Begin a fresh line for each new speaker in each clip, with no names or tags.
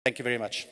Thank you very much.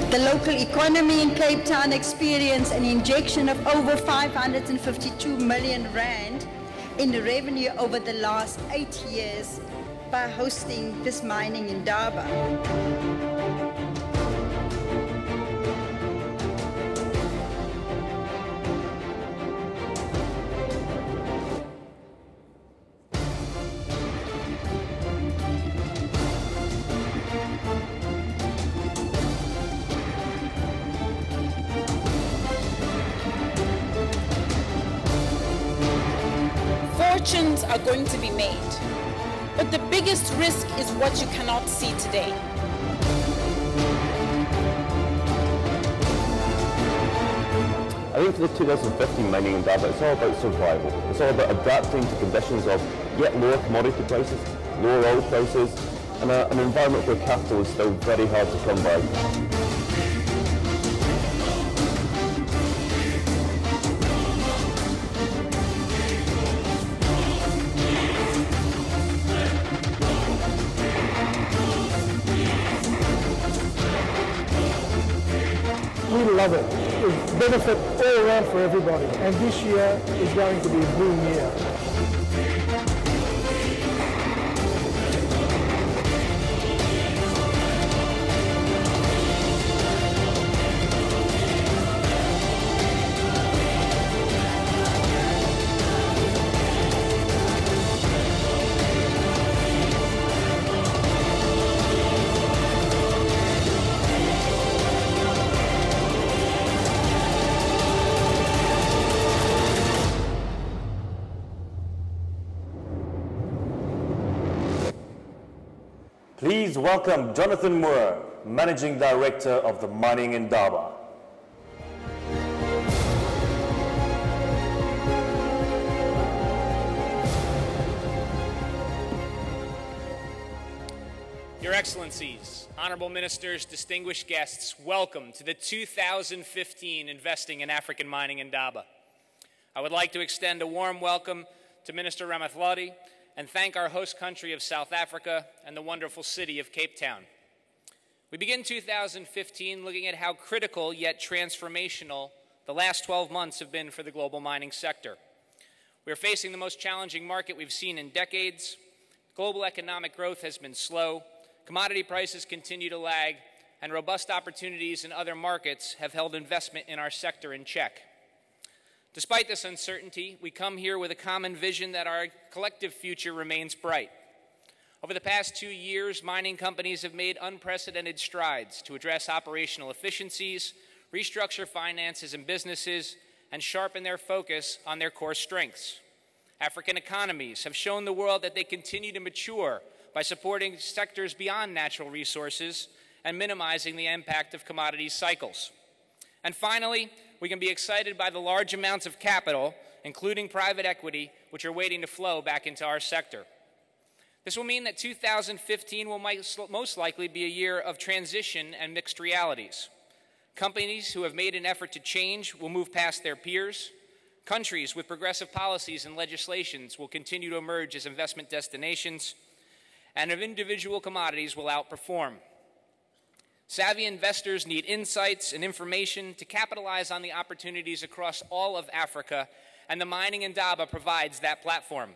The local economy in Cape Town experienced an injection of over 552 million rand in revenue over the last 8 years by hosting this mining Indaba.
Fortunes are going to be made, but the biggest risk is what you cannot see today.
I think for the 2015 mining Indaba, it's all about survival. It's all about adapting to conditions of yet lower commodity prices, lower oil prices, and an environment where capital is still very hard to come by.
We love it. It's benefit all around for everybody. And this year is going to be a boom year.
Please welcome Jonathan Moore, Managing Director of the Mining Indaba.
Your Excellencies, Honorable Ministers, distinguished guests, welcome to the 2015 Investing in African Mining Indaba. I would like to extend a warm welcome to Minister Ramathloti and thank our host country of South Africa and the wonderful city of Cape Town. We begin 2015 looking at how critical yet transformational the last 12 months have been for the global mining sector. We are facing the most challenging market we've seen in decades. Global economic growth has been slow, commodity prices continue to lag, and robust opportunities in other markets have held investment in our sector in check. Despite this uncertainty, we come here with a common vision that our collective future remains bright. Over the past 2 years, mining companies have made unprecedented strides to address operational efficiencies, restructure finances and businesses, and sharpen their focus on their core strengths. African economies have shown the world that they continue to mature by supporting sectors beyond natural resources and minimizing the impact of commodity cycles. And finally, we can be excited by the large amounts of capital, including private equity, which are waiting to flow back into our sector. This will mean that 2015 will most likely be a year of transition and mixed realities. Companies who have made an effort to change will move past their peers. Countries with progressive policies and legislations will continue to emerge as investment destinations, and individual commodities will outperform. Savvy investors need insights and information to capitalize on the opportunities across all of Africa, and the mining Indaba provides that platform.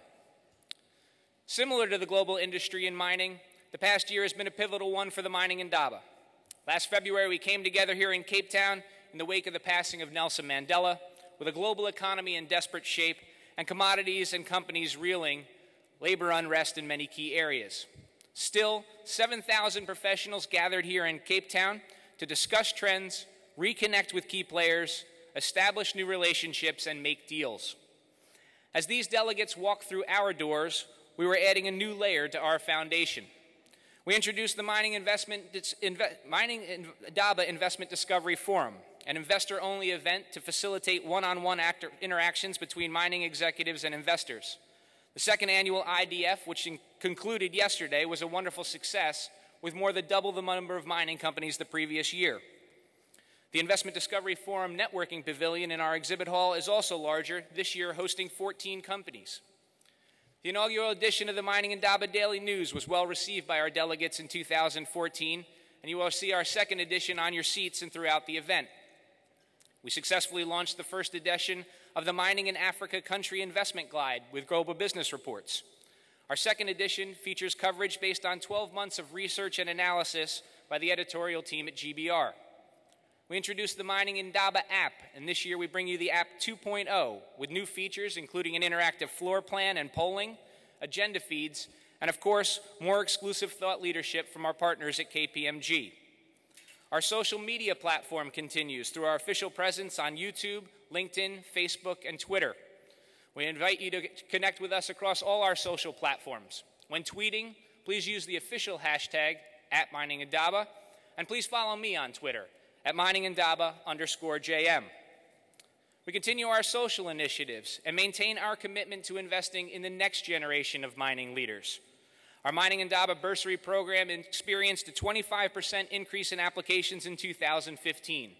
Similar to the global industry in mining, the past year has been a pivotal one for the mining Indaba. Last February, we came together here in Cape Town in the wake of the passing of Nelson Mandela, with a global economy in desperate shape and commodities and companies reeling, labor unrest in many key areas. Still, 7,000 professionals gathered here in Cape Town to discuss trends, reconnect with key players, establish new relationships, and make deals. As these delegates walk through our doors, we were adding a new layer to our foundation. We introduced the Mining Indaba Investment Discovery Forum, an investor-only event to facilitate one-on-one interactions between mining executives and investors. The second annual IDF, which concluded yesterday, was a wonderful success, with more than double the number of mining companies the previous year. The Investment Discovery Forum Networking Pavilion in our exhibit hall is also larger, this year hosting 14 companies. The inaugural edition of the Mining Indaba Daily News was well received by our delegates in 2014, and you will see our second edition on your seats and throughout the event. We successfully launched the first edition of the Mining in Africa Country Investment Guide with Global Business Reports. Our second edition features coverage based on 12 months of research and analysis by the editorial team at GBR. We introduced the Mining Indaba app, and this year we bring you the app 2.0 with new features including an interactive floor plan and polling, agenda feeds, and of course, more exclusive thought leadership from our partners at KPMG. Our social media platform continues through our official presence on YouTube, LinkedIn, Facebook, and Twitter. We invite you to connect with us across all our social platforms. When tweeting, please use the official hashtag @MiningIndaba, and please follow me on Twitter @MiningIndaba_JM. We continue our social initiatives and maintain our commitment to investing in the next generation of mining leaders. Our Mining Indaba bursary program experienced a 25% increase in applications in 2015.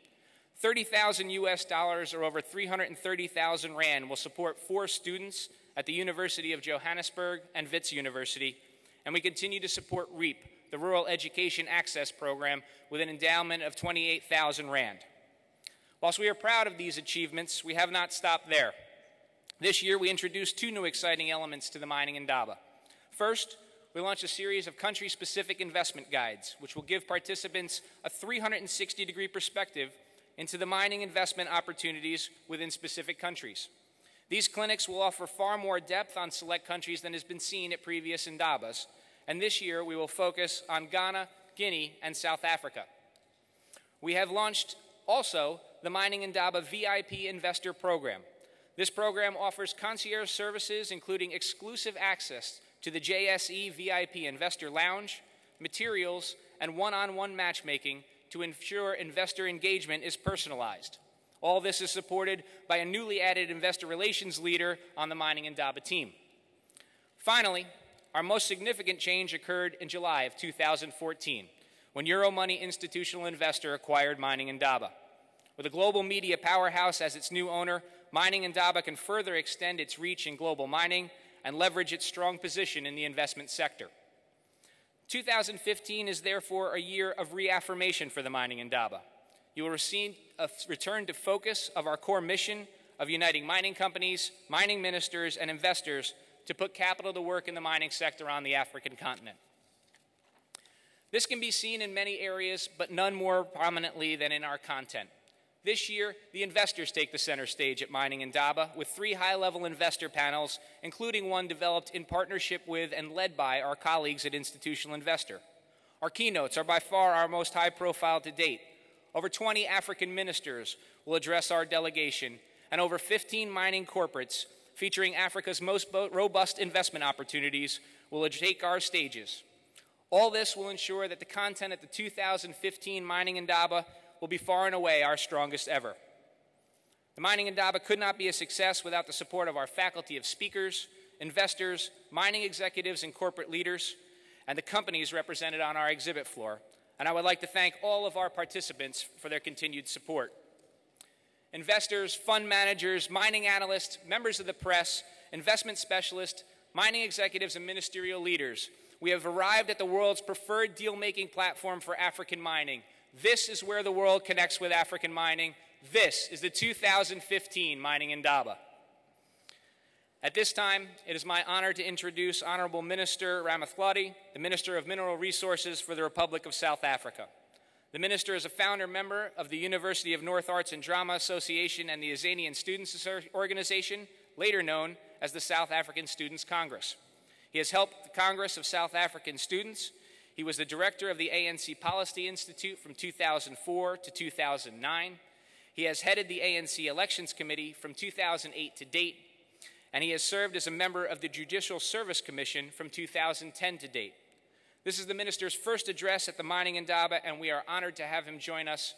$30,000 or over 330,000 Rand will support 4 students at the University of Johannesburg and Wits University, and we continue to support REAP, the Rural Education Access Program, with an endowment of 28,000 Rand. Whilst we are proud of these achievements, we have not stopped there. This year, we introduced 2 new exciting elements to the Mining Indaba. First, we launched a series of country-specific investment guides, which will give participants a 360-degree perspective into the mining investment opportunities within specific countries. These clinics will offer far more depth on select countries than has been seen at previous Indabas, and this year we will focus on Ghana, Guinea, and South Africa. We have launched also the Mining Indaba VIP Investor Program. This program offers concierge services including exclusive access to the JSE VIP Investor Lounge, materials, and one-on-one matchmaking to ensure investor engagement is personalized. All this is supported by a newly added investor relations leader on the Mining Indaba team. Finally, our most significant change occurred in July of 2014, when Euromoney Institutional Investor acquired Mining Indaba. With a global media powerhouse as its new owner, Mining Indaba can further extend its reach in global mining and leverage its strong position in the investment sector. 2015 is therefore a year of reaffirmation for the Mining Indaba. You will receive a return to focus of our core mission of uniting mining companies, mining ministers, and investors to put capital to work in the mining sector on the African continent. This can be seen in many areas, but none more prominently than in our content. This year, the investors take the center stage at Mining Indaba with 3 high-level investor panels, including one developed in partnership with and led by our colleagues at Institutional Investor. Our keynotes are by far our most high-profile to date. Over 20 African ministers will address our delegation, and over 15 mining corporates featuring Africa's most robust investment opportunities will take our stages. All this will ensure that the content at the 2015 Mining Indaba will be far and away our strongest ever. The Mining Indaba could not be a success without the support of our faculty of speakers, investors, mining executives, and corporate leaders, and the companies represented on our exhibit floor. And I would like to thank all of our participants for their continued support. Investors, fund managers, mining analysts, members of the press, investment specialists, mining executives, and ministerial leaders, we have arrived at the world's preferred deal-making platform for African mining. This is where the world connects with African mining. This is the 2015 Mining Indaba. At this time, it is my honor to introduce Honorable Minister Ramathlati, the Minister of Mineral Resources for the Republic of South Africa. The Minister is a founder member of the University of North Arts and Drama Association and the Azanian Students Organization, later known as the South African Students Congress. He has helped the Congress of South African Students. He was the director of the ANC Policy Institute from 2004 to 2009. He has headed the ANC Elections Committee from 2008 to date, and he has served as a member of the Judicial Service Commission from 2010 to date. This is the Minister's first address at the Mining Indaba, and we are honored to have him join us.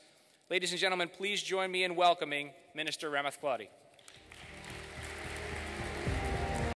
Ladies and gentlemen, please join me in welcoming Minister Ramath Claudy.